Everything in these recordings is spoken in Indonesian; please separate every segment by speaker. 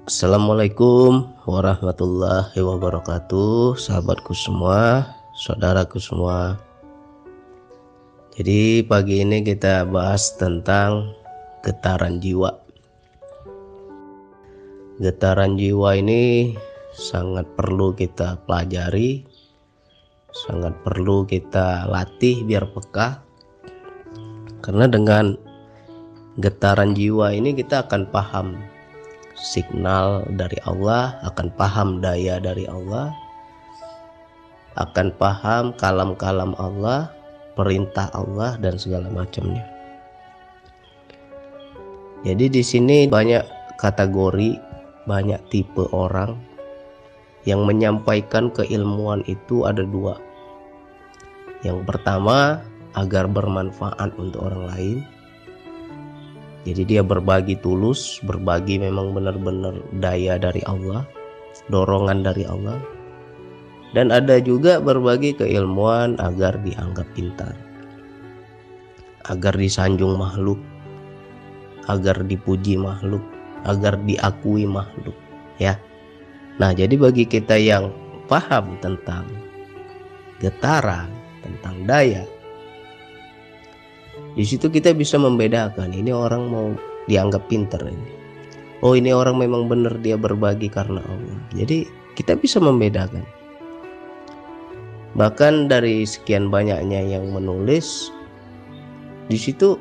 Speaker 1: Assalamualaikum warahmatullahi wabarakatuh, sahabatku semua, saudaraku semua. Jadi pagi ini kita bahas tentang getaran jiwa. Getaran jiwa ini sangat perlu kita pelajari, sangat perlu kita latih biar peka. Karena dengan getaran jiwa ini kita akan paham signal dari Allah, akan paham daya dari Allah, akan paham kalam-kalam Allah, perintah Allah dan segala macamnya. Jadi di sini banyak kategori, banyak tipe orang yang menyampaikan keilmuan itu ada dua. Yang pertama agar bermanfaat untuk orang lain. Jadi dia berbagi tulus, berbagi memang benar-benar daya dari Allah, dorongan dari Allah. Dan ada juga berbagi keilmuan agar dianggap pintar, agar disanjung makhluk, agar dipuji makhluk, agar diakui makhluk, ya. Nah, jadi bagi kita yang paham tentang getaran, tentang daya, di situ kita bisa membedakan ini orang mau dianggap pintar ini. Oh, ini orang memang benar dia berbagi karena Allah. Jadi kita bisa membedakan. Bahkan dari sekian banyaknya yang menulis, di situ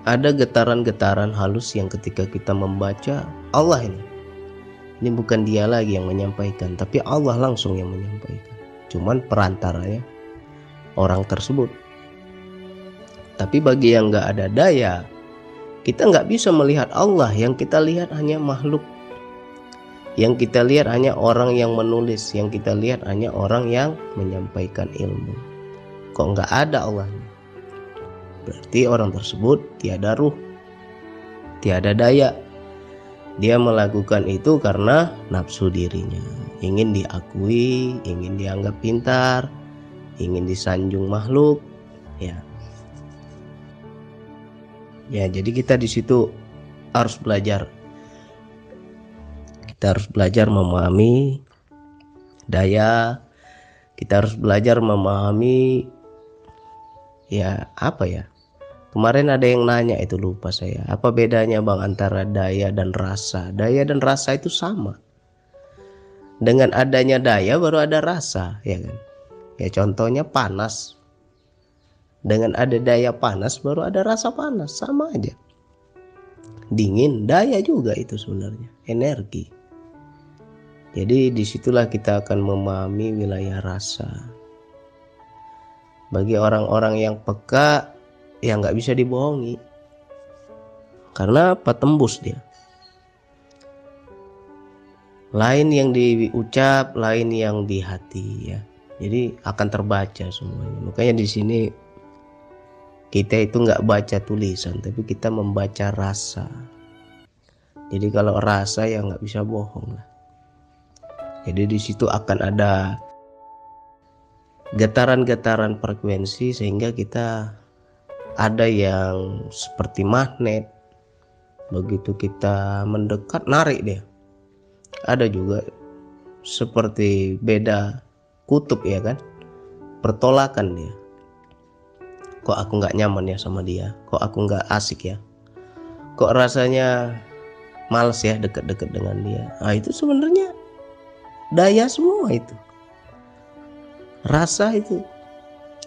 Speaker 1: ada getaran-getaran halus yang ketika kita membaca Allah ini bukan dia lagi yang menyampaikan, tapi Allah langsung yang menyampaikan. Cuman perantaranya orang tersebut. Tapi bagi yang nggak ada daya, kita nggak bisa melihat Allah. Yang kita lihat hanya makhluk, yang kita lihat hanya orang yang menulis, yang kita lihat hanya orang yang menyampaikan ilmu. Kok nggak ada Allahnya? Berarti orang tersebut tiada ruh, tiada daya. Dia melakukan itu karena nafsu dirinya, ingin diakui, ingin dianggap pintar, ingin disanjung makhluk, ya. Ya, jadi kita di situ harus belajar. Kita harus belajar memahami daya. Kita harus belajar memahami, ya apa ya? Kemarin ada yang nanya itu, lupa saya. Apa bedanya Bang antara daya dan rasa? Daya dan rasa itu sama. Dengan adanya daya baru ada rasa, ya kan? Ya contohnya panas. Dengan ada daya panas baru ada rasa panas, sama aja. Dingin, daya juga itu sebenarnya, energi. Jadi disitulah kita akan memahami wilayah rasa. Bagi orang-orang yang peka, ya nggak bisa dibohongi. Karena apa? Tembus dia. Lain yang diucap, lain yang di hati, ya. Jadi akan terbaca semuanya. Makanya di sini kita itu nggak baca tulisan, tapi kita membaca rasa. Jadi kalau rasa ya nggak bisa bohong lah. Jadi di situ akan ada getaran-getaran frekuensi sehingga kita ada yang seperti magnet. Begitu kita mendekat, narik dia. Ada juga seperti beda kutub, ya kan? Bertolakan dia. Kok aku nggak nyaman ya sama dia, kok aku nggak asik ya, kok rasanya males ya deket-deket dengan dia. Nah, itu sebenarnya daya semua itu, rasa itu,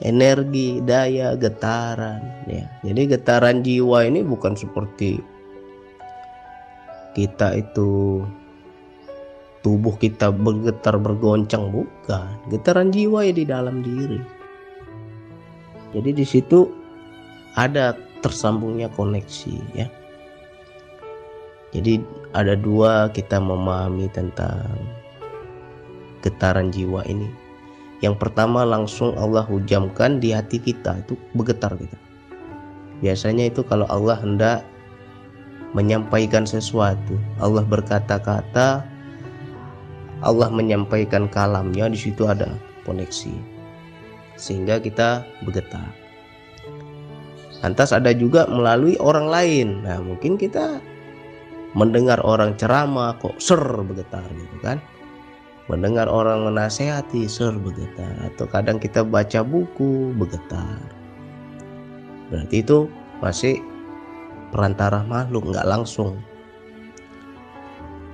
Speaker 1: energi, daya, getaran, ya. Jadi getaran jiwa ini bukan seperti kita itu tubuh kita bergetar bergoncang, bukan. Getaran jiwa ya di dalam diri. Jadi di situ ada tersambungnya koneksi, ya. Jadi ada dua kita memahami tentang getaran jiwa ini. Yang pertama langsung Allah hujamkan di hati kita, itu bergetar kita. Biasanya itu kalau Allah hendak menyampaikan sesuatu, Allah berkata-kata, Allah menyampaikan kalamnya, di situ ada koneksi. Sehingga kita bergetar. Lantas ada juga melalui orang lain. Nah, mungkin kita Mendengar orang ceramah kok ser bergetar gitu kan. Mendengar orang menasehati ser bergetar. Atau kadang kita baca buku bergetar. Berarti itu masih perantara makhluk, nggak langsung.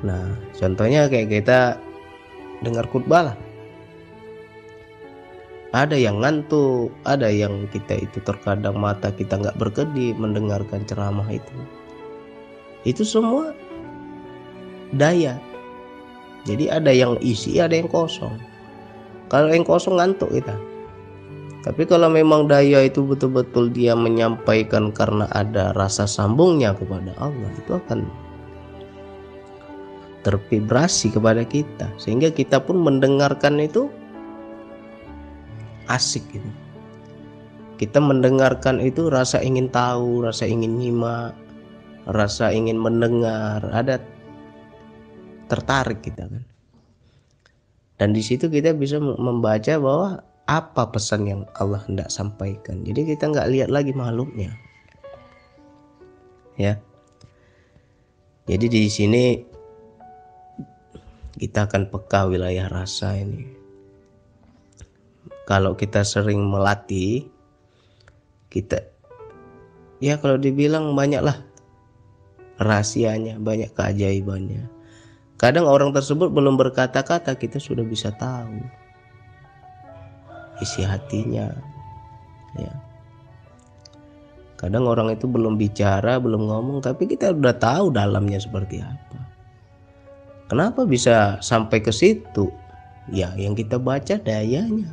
Speaker 1: Nah, contohnya kayak kita dengar khutbah lah. Ada yang ngantuk, ada yang kita itu terkadang mata kita nggak berkedip mendengarkan ceramah itu. Itu semua daya. Jadi ada yang isi, ada yang kosong. Kalau yang kosong ngantuk kita. Tapi kalau memang daya itu betul-betul dia menyampaikan karena ada rasa sambungnya kepada Allah, itu akan tervibrasi kepada kita, sehingga kita pun mendengarkan itu asik gitu. Kita mendengarkan itu rasa ingin tahu, rasa ingin nyimak, rasa ingin mendengar, ada tertarik kita kan. Dan di situ kita bisa membaca bahwa apa pesan yang Allah hendak sampaikan. Jadi kita nggak lihat lagi makhluknya, ya. Jadi di sini kita akan peka wilayah rasa ini. Kalau kita sering melatih, kita ya kalau dibilang banyaklah rahasianya, banyak keajaibannya. Kadang orang tersebut belum berkata-kata, kita sudah bisa tahu isi hatinya, ya. Kadang orang itu belum bicara, belum ngomong, tapi kita udah tahu dalamnya seperti apa. Kenapa bisa sampai ke situ? Ya, yang kita baca dayanya.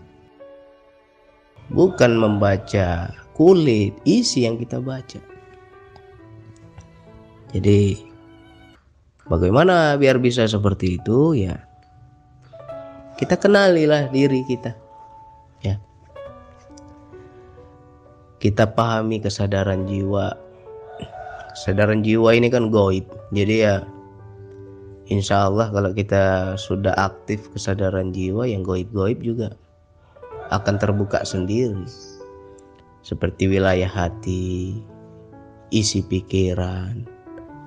Speaker 1: Bukan membaca kulit, isi yang kita baca. Jadi bagaimana biar bisa seperti itu? Ya, kita kenalilah diri kita, ya. Kita pahami kesadaran jiwa. Kesadaran jiwa ini kan gaib. Jadi ya insya Allah kalau kita sudah aktif kesadaran jiwa, yang gaib-gaib juga akan terbuka sendiri. Seperti wilayah hati, isi pikiran,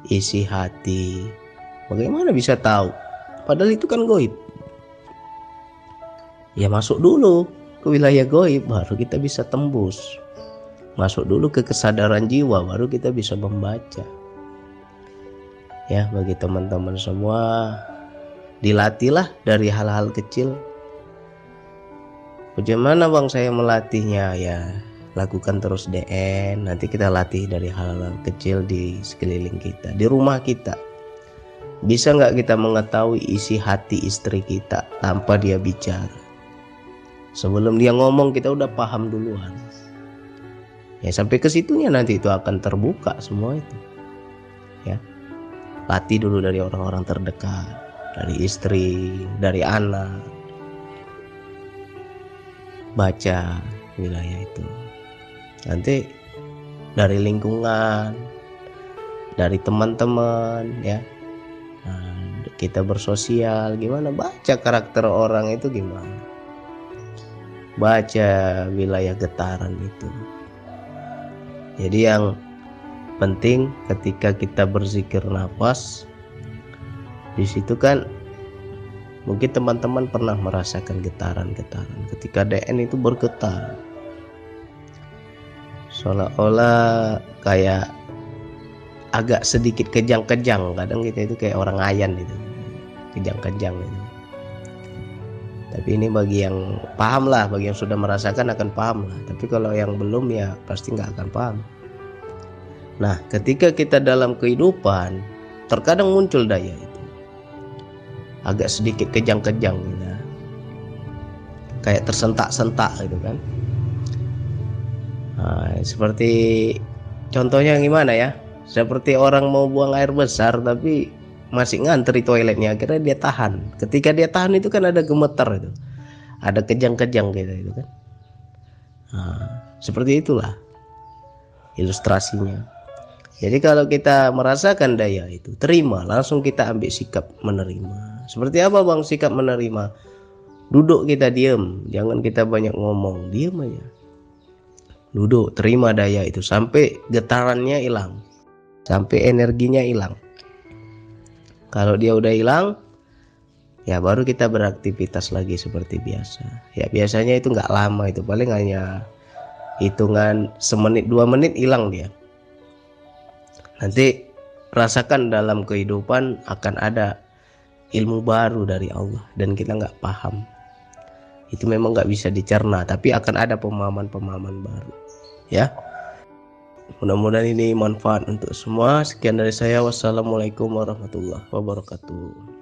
Speaker 1: isi hati. Bagaimana bisa tahu? Padahal itu kan gaib. Ya masuk dulu ke wilayah gaib, baru kita bisa tembus. Masuk dulu ke kesadaran jiwa, baru kita bisa membaca. Ya, bagi teman-teman semua, dilatihlah dari hal-hal kecil. Bagaimana bang saya melatihnya? Ya lakukan terus DN. Nanti kita latih dari hal-hal kecil di sekeliling kita, di rumah kita. Bisa nggak kita mengetahui isi hati istri kita tanpa dia bicara? Sebelum dia ngomong kita udah paham duluan. Ya sampai ke situnya nanti itu akan terbuka semua itu. Ya, latih dulu dari orang-orang terdekat, dari istri, dari anak. Baca wilayah itu. Nanti dari lingkungan, dari teman-teman, ya. Nah, kita bersosial gimana, baca karakter orang itu gimana, baca wilayah getaran itu. Jadi yang penting ketika kita berzikir nafas, di situ kan mungkin teman-teman pernah merasakan getaran-getaran ketika DN itu bergetar, seolah-olah kayak agak sedikit kejang-kejang. Kadang kita itu kayak orang ayan gitu, kejang-kejang gitu. Tapi ini bagi yang paham lah, bagi yang sudah merasakan akan paham lah. Tapi kalau yang belum ya pasti nggak akan paham. Nah, ketika kita dalam kehidupan terkadang muncul daya itu agak sedikit kejang-kejang gitu, kayak tersentak-sentak gitu kan. Nah, seperti contohnya gimana ya? Seperti orang mau buang air besar tapi masih ngantri toiletnya, akhirnya dia tahan. Ketika dia tahan itu kan ada gemeter itu, ada kejang-kejang gitu itu kan. Nah, seperti itulah ilustrasinya. Jadi kalau kita merasakan daya itu, terima, langsung kita ambil sikap menerima. Seperti apa bang sikap menerima? Duduk kita diam, jangan kita banyak ngomong, diam aja. Duduk, terima daya itu sampai getarannya hilang, sampai energinya hilang. Kalau dia udah hilang, ya baru kita beraktivitas lagi seperti biasa. Ya biasanya itu nggak lama, itu paling hanya hitungan semenit 2 menit hilang dia. Nanti rasakan dalam kehidupan akan ada ilmu baru dari Allah dan kita nggak paham. Itu memang nggak bisa dicerna, tapi akan ada pemahaman-pemahaman baru. Ya, mudah-mudahan ini manfaat untuk semua. Sekian dari saya. Wassalamualaikum warahmatullahi wabarakatuh.